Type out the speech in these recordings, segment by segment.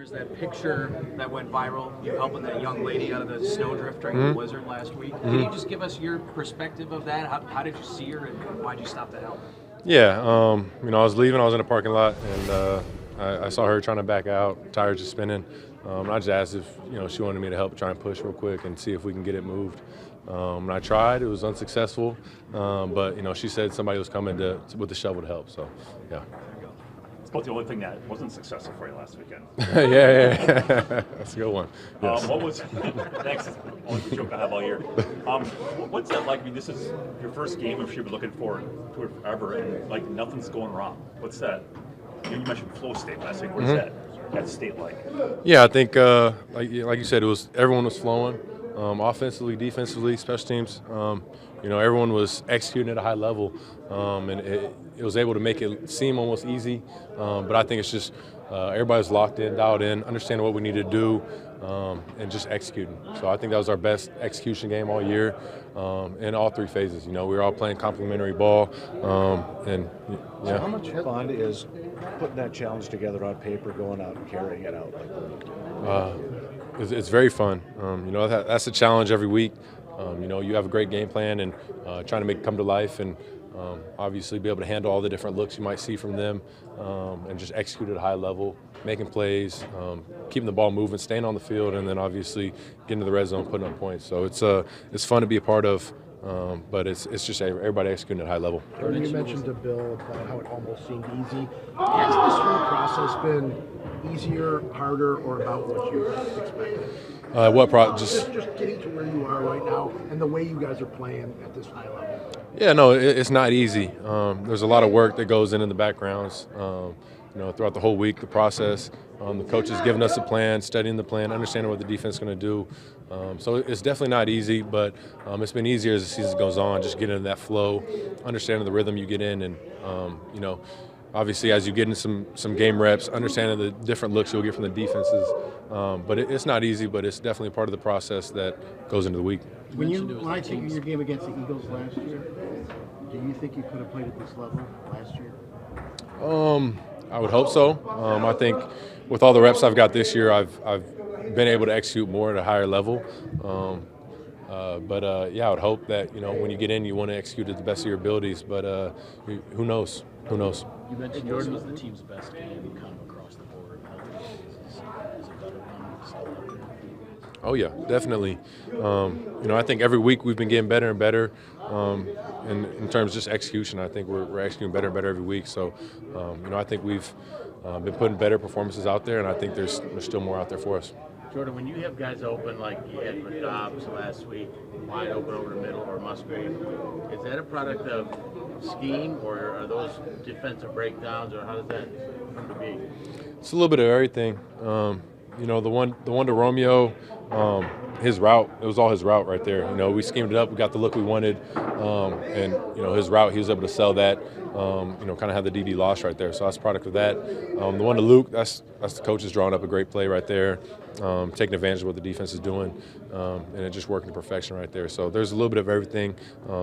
There's that picture that went viral, you helping that young lady out of the snowdrift during the blizzard last week. Can you just give us your perspective of that? How did you see her, and why'd you stop to help? Yeah, I was leaving. I was in a parking lot, and I saw her trying to back out, tires just spinning. And I just asked if she wanted me to help try and push real quick and see if we can get it moved. And I tried. It was unsuccessful, but she said somebody was coming with the shovel to help. So, yeah. It's about the only thing that wasn't successful for you last weekend. yeah. That's a good one. Yes. What was thanks? Only the joke I have all year. What's that like? I mean, this is your first game. I'm sure you've been looking forward to it forever, and like nothing's going wrong. What's that? You mentioned flow state last week. What is that state like? Yeah, I think like you said, everyone was flowing, offensively, defensively, special teams. Everyone was executing at a high level, and it was able to make it seem almost easy. But I think it's just everybody's locked in, dialed in, understanding what we need to do, and just executing. So I think that was our best execution game all year, in all three phases. We were all playing complementary ball, and yeah. So how much fun is putting that challenge together on paper, going out and carrying it out like that? It's very fun. That's a challenge every week. You have a great game plan and trying to make it come to life, and obviously be able to handle all the different looks you might see from them, and just execute at a high level, making plays, keeping the ball moving, staying on the field, and then obviously getting to the red zone, putting up points. So it's fun to be a part of, but it's just everybody executing at a high level. You mentioned to Bill about how it almost seemed easy. Has this whole process been easier, harder, or about what you expected? Just getting to where you are right now and the way you guys are playing at this high level. Yeah, no, it's not easy. There's a lot of work that goes in the backgrounds. Throughout the whole week, the process. The coach is giving us a plan, studying the plan, understanding what the defense is going to do. So it's definitely not easy, but it's been easier as the season goes on. Just getting into that flow, understanding the rhythm you get in, and obviously as you get in some game reps, understanding the different looks you'll get from the defenses. But it's not easy, but it's definitely part of the process that goes into the week. When I think of your game against the Eagles last year, do you think you could have played at this level last year? I would hope so. I think with all the reps I've got this year, I've been able to execute more at a higher level. But I would hope that when you get in, you want to execute at the best of your abilities. But who knows? Who knows? You mentioned Jordan was the team's best game, kind of across the board. Is it better one? Oh yeah, definitely. I think every week we've been getting better and better. In terms of just execution, I think we're executing better and better every week. So, I think we've been putting better performances out there, and I think there's still more out there for us. Jordan, when you have guys open like you had with Dobbs last week, wide open over the middle, or Musgrave, is that a product of scheme, or are those defensive breakdowns, or how does that come to be? It's a little bit of everything. The one to Romeo, his route, it was all his route right there. We schemed it up, we got the look we wanted, and his route, he was able to sell that. Kind of had the DB loss right there, so that's a product of that. The one to Luke, that's the coaches drawing up a great play right there, taking advantage of what the defense is doing, and it just working to perfection right there. So there's a little bit of everything,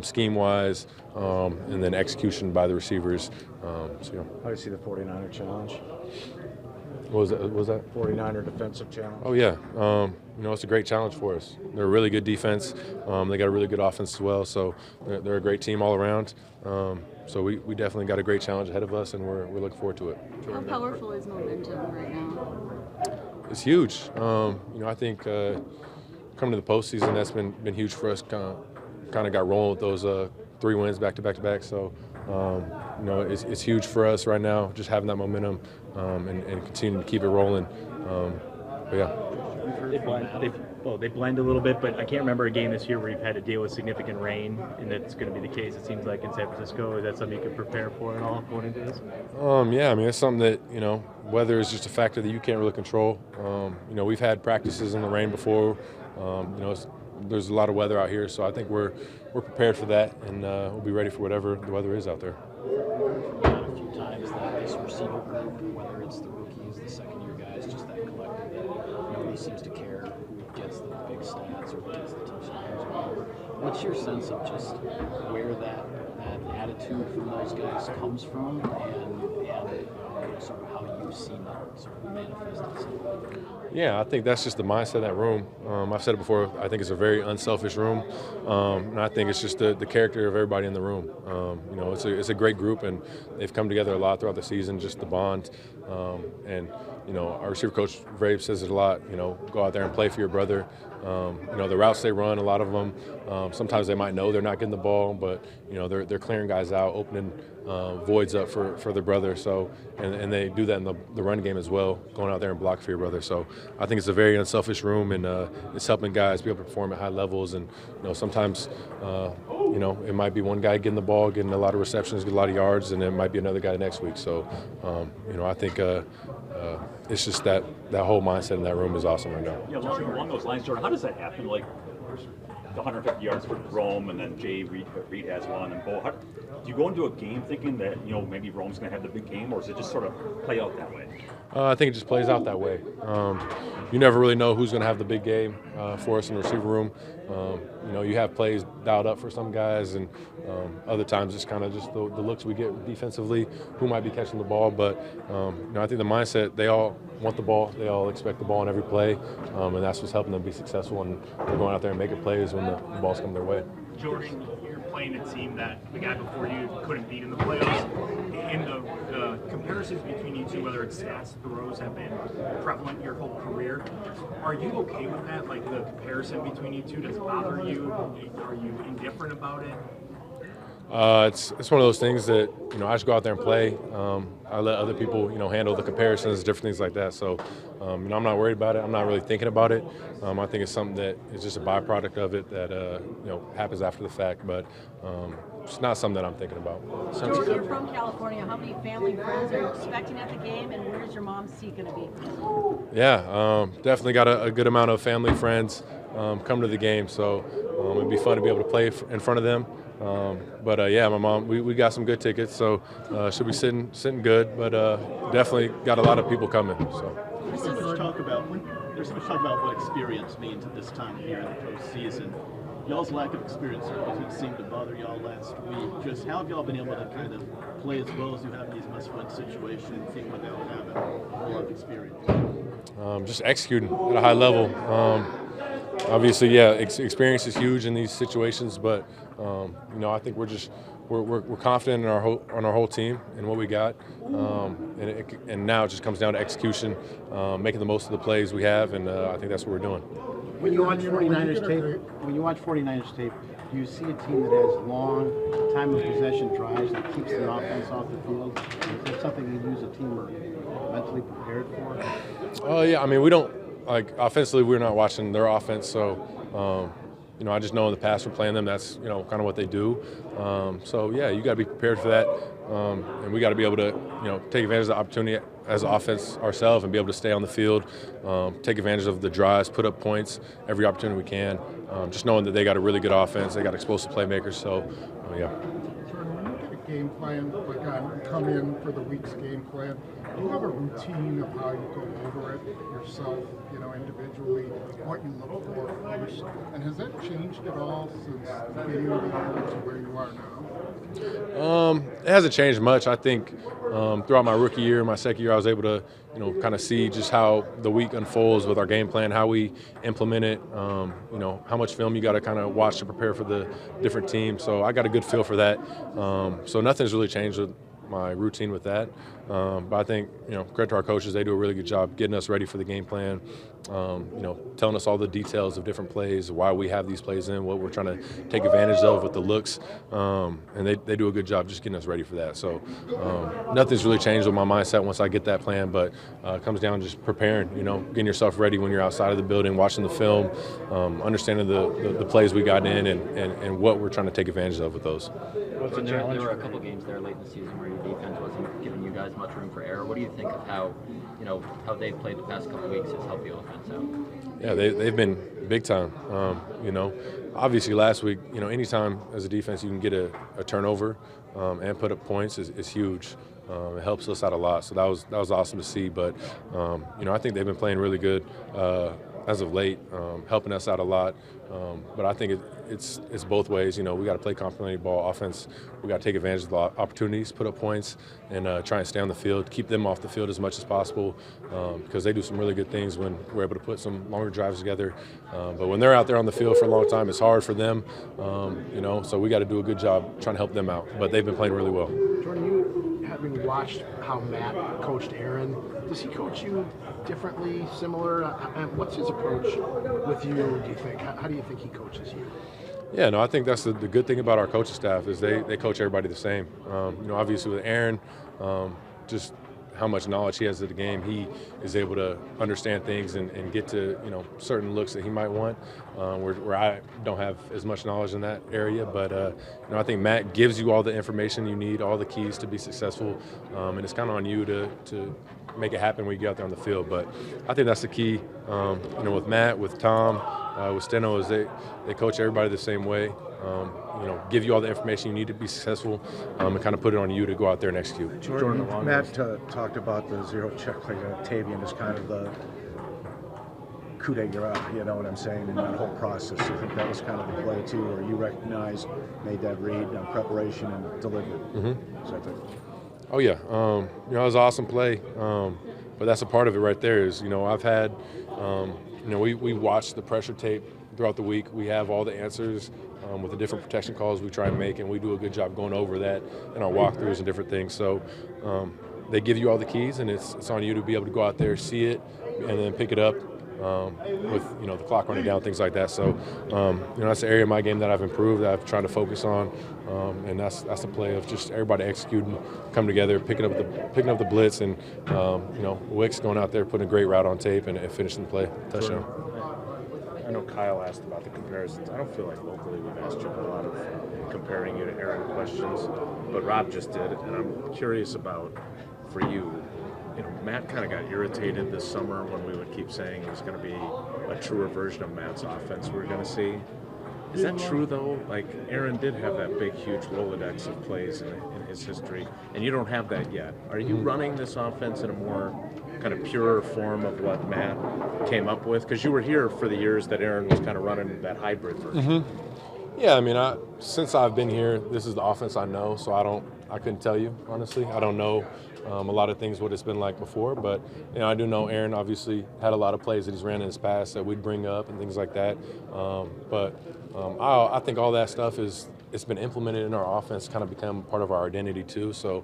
scheme-wise, and then execution by the receivers. How do you see the 49er challenge? What was that? 49er defensive challenge. Oh yeah, it's a great challenge for us. They're a really good defense. They got a really good offense as well. So they're a great team all around. So we definitely got a great challenge ahead of us, and we're looking forward to it. How powerful is momentum right now? It's huge. I think coming to the postseason, that's been huge for us. Kind of got rolling with those 3 wins back to back. So it's huge for us right now, just having that momentum and continuing to keep it rolling. But yeah. They blend a little bit, but I can't remember a game this year where you've had to deal with significant rain, and that's going to be the case, it seems like, in San Francisco. Is that something you could prepare for at all going into this? Yeah, it's something that, weather is just a factor that you can't really control. We've had practices in the rain before. There's a lot of weather out here, so I think we're prepared for that, and we'll be ready for whatever the weather is out there. A few times that this receiver group, whether it's the rookies, the second-year guys, just that collective, nobody seems to care who gets the big stats or who gets the touchdowns or whatever. What's your sense of just where that that attitude from those guys comes from, and sort of how you've seen that sort of manifest itself. Yeah, I think that's just the mindset of that room. I've said it before. I think it's a very unselfish room, and I think it's just the character of everybody in the room. It's a great group, and they've come together a lot throughout the season. Just the bond, and our receiver coach Vrave says it a lot. Go out there and play for your brother. The routes they run, a lot of them, sometimes they might know they're not getting the ball, but they're clearing guys out, opening voids up for their brother. So, and they do that in the run game as well, going out there and block for your brother. So, I think it's a very unselfish room, and it's helping guys be able to perform at high levels. And sometimes, it might be one guy getting the ball, getting a lot of receptions, getting a lot of yards, and it might be another guy next week. So, I think it's just that whole mindset in that room is awesome right now. Yeah, along those lines, Jordan, how does that happen? Like the 150 yards for Rome, and then Jay Reed has one, and Bo. Do you go into a game thinking that maybe Rome's going to have the big game, or does it just sort of play out that way? I think it just plays out that way. You never really know who's going to have the big game for us in the receiver room. You have plays dialed up for some guys, and other times it's kind of just the looks we get defensively, who might be catching the ball. But I think the mindset, they all want the ball, they all expect the ball in every play, and that's what's helping them be successful. And they're going out there and making plays when the balls come their way. Jordan, you're playing a team that the guy before you couldn't beat in the playoffs. In the comparisons between you two, whether it's stats, throws, have been prevalent your whole career. Are you okay with that? Like the comparison between you two, does it bother you? Are you indifferent about it? It's one of those things that I just go out there and play. I let other people handle the comparisons, different things like that. So I'm not worried about it. I'm not really thinking about it. I think it's something that is just a byproduct of it that happens after the fact. But it's not something that I'm thinking about. George, you're from California. How many family friends are you expecting at the game, and where's your mom's seat going to be? Yeah, definitely got a good amount of family friends come to the game. So it'd be fun to be able to play in front of them. My mom, we got some good tickets, so should be sitting good, but definitely got a lot of people coming. So. There's so much talk about what experience means at this time of year in the postseason. Y'all's lack of experience certainly seemed to bother y'all last week. Just how have y'all been able to kind of play as well as you have in these must-win situations, even without having a whole lot of experience? Just executing at a high level. Obviously, yeah, experience is huge in these situations, but I think we're confident in our whole team and what we got, and now it just comes down to execution, making the most of the plays we have, and I think that's what we're doing. When you watch 49ers tape, do you see a team that has long time of possession drives that keeps the offense off the field? Is that something you use a team are mentally prepared for? Yeah, I mean, we don't. Offensively, we're not watching their offense, so I just know in the past we're playing them. That's kind of what they do. You got to be prepared for that, and we got to be able to take advantage of the opportunity as an offense ourselves and be able to stay on the field, take advantage of the drives, put up points every opportunity we can. Just knowing that they got a really good offense, they got explosive playmakers. So, yeah. Jordan, when you get a game plan, come in for the week's game plan, do you have a routine of how you go over it yourself, individually, what you look for first? And has that changed at all since the beginning of the year to where you are now? It hasn't changed much. I think throughout my rookie year, my second year, I was able to, kind of see just how the week unfolds with our game plan, how we implement it, how much film you got to kind of watch to prepare for the different teams. So I got a good feel for that. So nothing's really changed with my routine with that. But I think, credit to our coaches, they do a really good job getting us ready for the game plan, telling us all the details of different plays, why we have these plays in, what we're trying to take advantage of with the looks. And they do a good job just getting us ready for that. So nothing's really changed with my mindset once I get that plan, but it comes down to just preparing, getting yourself ready when you're outside of the building, watching the film, understanding the plays we got in and what we're trying to take advantage of with those. There were a couple games there late in the season where your defense wasn't giving you guys much room for error. What do you think of how they've played the past couple weeks has helped the offense out? Yeah, they've been big time. Obviously last week, anytime as a defense you can get a turnover and put up points is huge. It helps us out a lot, so that was awesome to see. But I think they've been playing really good as of late, helping us out a lot. But I think it's both ways. You know, we got to play complementary ball offense. We got to take advantage of the opportunities, put up points, and try and stay on the field, keep them off the field as much as possible, because they do some really good things when we're able to put some longer drives together. But when they're out there on the field for a long time, it's hard for them. You know, so we got to do a good job trying to help them out. But they've been playing really well. Jordan, you having watched how Matt coached Aaron, does he coach you differently, similar? And what's his approach with you, do you think? How do you think he coaches you? Yeah, no, I think that's the good thing about our coaching staff is they coach everybody the same. You know, obviously with Aaron, just how much knowledge he has of the game, he is able to understand things and get to, you know, certain looks that he might want, where I don't have as much knowledge in that area. But, you know, I think Matt gives you all the information you need, all the keys to be successful, and it's kind of on you to make it happen when you get out there on the field. But I think that's the key, you know, with Matt, with Tom, with Steno, is they coach everybody the same way. You know, give you all the information you need to be successful, and kind of put it on you to go out there and execute. Jordan, Matt talked about the zero check play to Tavian as kind of the coup de grace, you know what I'm saying, in that whole process. I think that was kind of the play, too, where you recognized, made that read on preparation and delivered. Oh, yeah. You know, it was an awesome play, but that's a part of it right there is, you know, I've had, you know, we watched the pressure tape throughout the week. We have all the answers with the different protection calls we try and make, and we do a good job going over that in our walkthroughs and different things. So they give you all the keys, and it's on you to be able to go out there, see it, and then pick it up with, you know, the clock running down, things like that. So, you know, that's the area of my game that I've improved, that I've tried to focus on, and that's the play of just everybody executing, coming together, picking up the blitz, and you know, Wick's going out there, putting a great route on tape, and finishing the play, touchdown. I know Kyle asked about the comparisons. I don't feel like locally we've asked you a lot of comparing you to Aaron questions, but Rob just did, and I'm curious about, for you, you know, Matt kind of got irritated this summer when we would keep saying it was going to be a truer version of Matt's offense we were going to see. Is that true, though? Like, Aaron did have that big, huge Rolodex of plays in his history, and you don't have that yet. Are you running this offense in a more kind of purer form of what Matt came up with? Because you were here for the years that Aaron was kind of running that hybrid version. Yeah, I mean, since I've been here, this is the offense I know, so I couldn't tell you, honestly. I don't know a lot of things what it's been like before, but, you know, I do know Aaron obviously had a lot of plays that he's ran in his past that we'd bring up and things like that. But I think all that stuff it's been implemented in our offense, kind of become part of our identity too. So,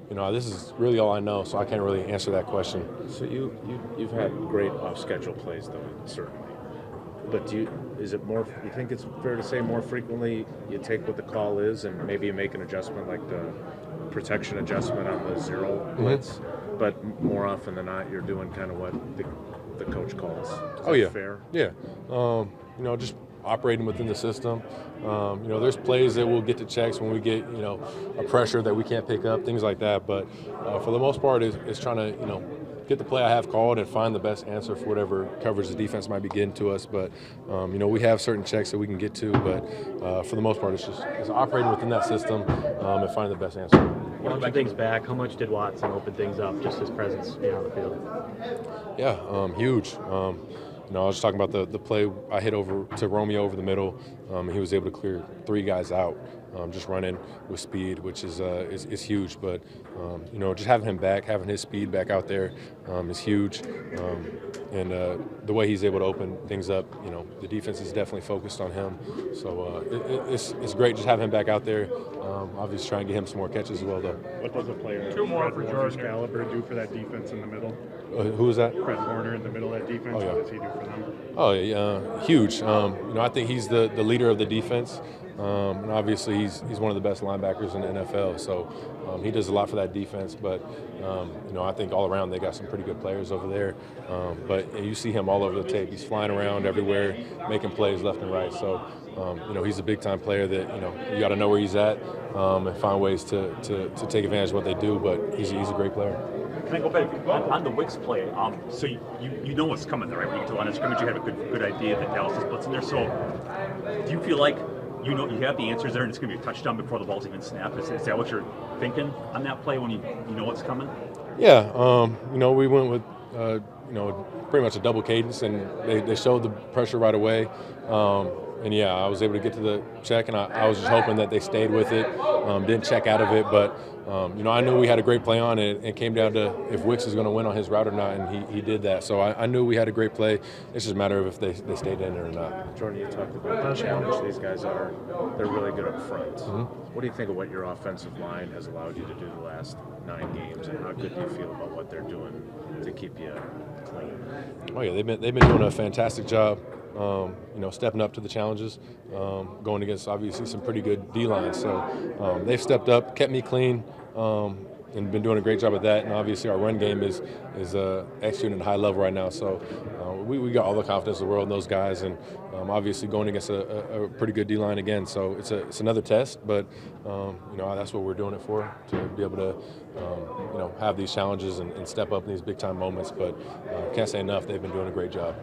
you know, this is really all I know, so I can't really answer that question. So you've had great off-schedule plays, though, certainly. But is it more? You think it's fair to say more frequently you take what the call is and maybe you make an adjustment, like the protection adjustment on the zero blitz, but more often than not you're doing kind of what the coach calls. Is that fair? Yeah. You know, just operating within the system. You know, there's plays that we'll get to checks when we get, you know, a pressure that we can't pick up, things like that. But for the most part, it's trying to, you know, get the play I have called and find the best answer for whatever coverage the defense might be getting to us. But, you know, we have certain checks that we can get to. But for the most part, it's operating within that system and finding the best answer. Watching things back, how much did Watson open things up, just his presence being on the field? Yeah, huge. You know, I was just talking about the play I hit over to Romeo over the middle. He was able to clear 3 guys out, just running with speed, which is huge. But you know, just having him back, having his speed back out there is huge. And the way he's able to open things up, you know, the defense is definitely focused on him. So it's great just having him back out there. Obviously, trying to get him some more catches as well, though. What does a player Two more for Jordan. caliber do for that defense in the middle? Who was that? Fred Warner in the middle of that defense. Oh, yeah. What does he do for them? Oh, yeah, huge. You know, I think he's the leader of the defense. And obviously, he's one of the best linebackers in the NFL. So he does a lot for that defense. But you know, I think all around they got some pretty good players over there. But you see him all over the tape. He's flying around everywhere, making plays left and right. So you know, he's a big-time player that, you know, you got to know where he's at and find ways to take advantage of what they do. But he's a great player. Can I go back on the Wicks play? So you know what's coming there, right? When you get to the line of scrimmage, you have a good idea that Dallas is blitzing there. So do you feel like you have the answers there, and it's going to be a touchdown before the ball's even snapped? Is that what you're thinking on that play when you know what's coming? Yeah, you know, we went with pretty much a double cadence, and they showed the pressure right away. And yeah, I was able to get to the check, and I was just hoping that they stayed with it, didn't check out of it. But I knew we had a great play on it. It came down to if Wicks is going to win on his route or not, and he did that. So I knew we had a great play. It's just a matter of if they stayed in it or not. Jordan, you talked about the challenge these guys are. They're really good up front. Mm-hmm. What do you think of what your offensive line has allowed you to do the last 9 games, and how good do you feel about what they're doing to keep you clean? Oh yeah, they've been doing a fantastic job. Stepping up to the challenges, going against obviously some pretty good D-lines. So they've stepped up, kept me clean, and been doing a great job at that. And obviously our run game is executing at a high level right now. So we got all the confidence in the world in those guys, and obviously going against a pretty good D-line again. So it's another test, but that's what we're doing it for, to be able to have these challenges and step up in these big time moments. But can't say enough. They've been doing a great job.